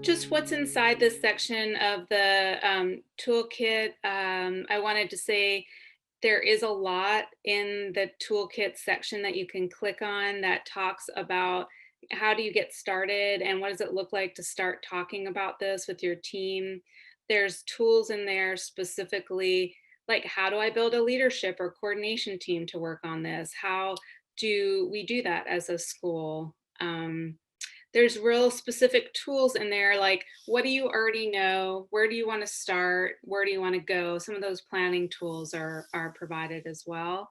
Just what's inside this section of the toolkit. I wanted to say there is a lot in the toolkit section that you can click on that talks about how do you get started and what does it look like to start talking about this with your team. There's tools in there specifically like how do I build a leadership or coordination team to work on this? How do we do that as a school? There's real specific tools in there like what do you already know, where do you want to start, where do you want to go. Some of those planning tools are provided as well.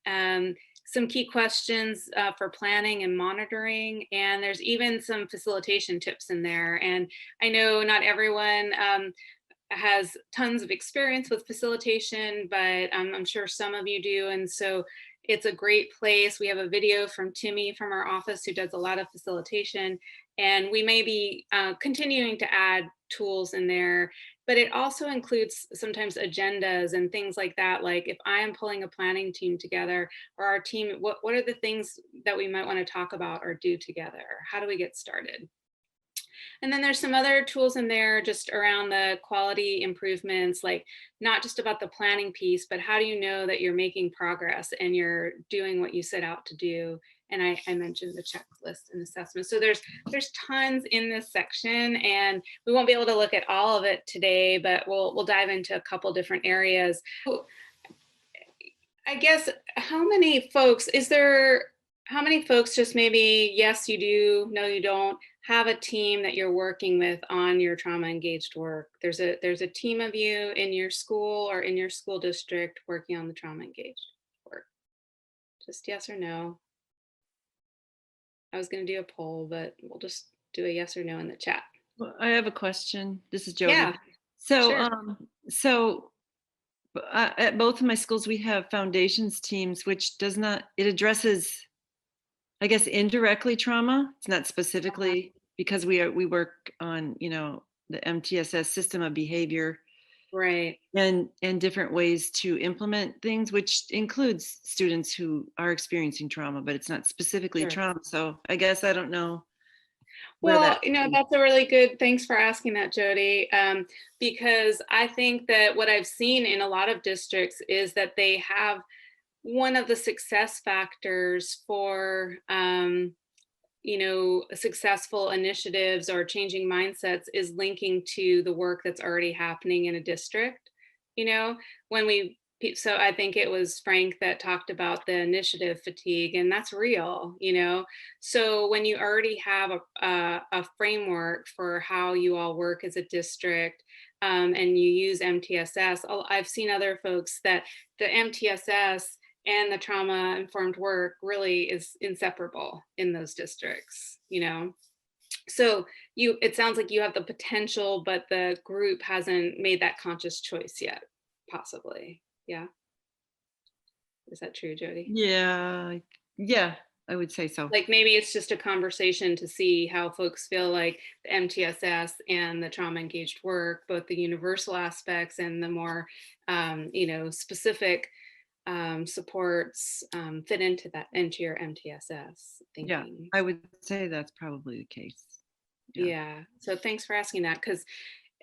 um, some key questions for planning and monitoring, and there's even some facilitation tips in there. And I know not everyone has tons of experience with facilitation, but I'm sure some of you do. And so it's a great place. We have a video from Timmy from our office who does a lot of facilitation, and we may be continuing to add tools in there, but it also includes sometimes agendas and things like that. Like if I am pulling a planning team together or our team, what are the things that we might want to talk about or do together? How do we get started? And then there's some other tools in there just around the quality improvements, like not just about the planning piece, but how do you know that you're making progress and you're doing what you set out to do? And I mentioned the checklist and assessment. So there's tons in this section, and we won't be able to look at all of it today, but we'll dive into a couple different areas. I guess how many folks just maybe yes you do, no you don't have a team that you're working with on your trauma engaged work? There's a team of you in your school or in your school district working on the trauma engaged work. Just yes or no. I was going to do a poll, but we'll just do a yes or no in the chat. Well, I have a question. This is Jody. Yeah, So, sure. at both of my schools, we have foundations teams, which does not, it addresses, I guess, indirectly trauma. It's not specifically because we work on, the MTSS system of behavior Right. and different ways to implement things, which includes students who are experiencing trauma, but it's not specifically Sure. trauma. So I guess I don't know where Well, that. that's a really good, thanks for asking that, Jody. Because I think that what I've seen in a lot of districts is that they have one of the success factors for, successful initiatives or changing mindsets is linking to the work that's already happening in a district. You know, when we so I think it was Frank that talked about the initiative fatigue, and that's real. So when you already have a framework for how you all work as a district, and you use MTSS, I've seen other folks that the MTSS and the trauma informed work really is inseparable in those districts. So it sounds like you have the potential, but the group hasn't made that conscious choice yet, possibly. Yeah. Is that true, Jody? Yeah, yeah, I would say so. Like maybe it's just a conversation to see how folks feel like the MTSS and the trauma engaged work, both the universal aspects and the more specific supports fit into your MTSS Yeah, thinking. I would say that's probably the case. Yeah. Yeah. So thanks for asking that, because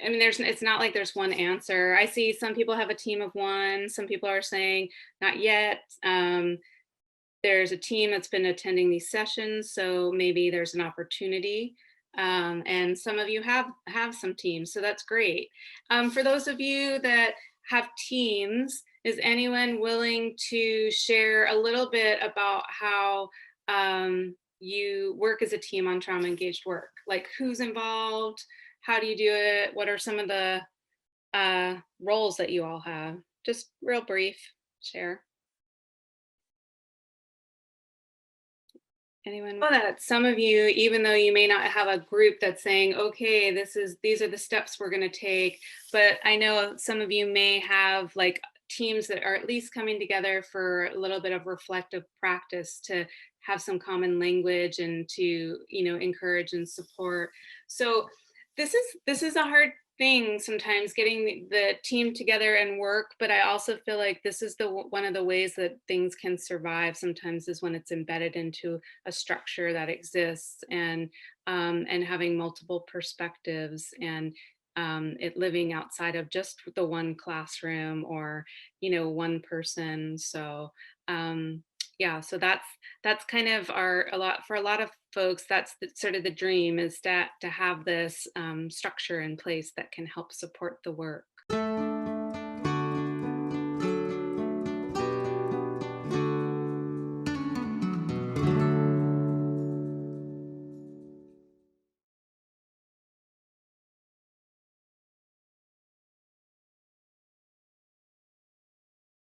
I mean, it's not like there's one answer. I see some people have a team of one. Some people are saying not yet. There's a team that's been attending these sessions, so maybe there's an opportunity. And some of you have some teams, so that's great. For those of you that have teams, is anyone willing to share a little bit about how you work as a team on trauma engaged work? Like who's involved? How do you do it? What are some of the roles that you all have? Just real brief, share. Anyone know that some of you, even though you may not have a group that's saying, okay, these are the steps we're going to take, but I know some of you may have like teams that are at least coming together for a little bit of reflective practice to have some common language and to encourage and support. So this is a hard thing sometimes, getting the team together and work, but I also feel like this is one of the ways that things can survive sometimes is when it's embedded into a structure that exists, and having multiple perspectives, and it living outside of just the one classroom, or one person. So yeah, so that's kind of a lot for a lot of folks. That's sort of the dream, is that to have this structure in place that can help support the work.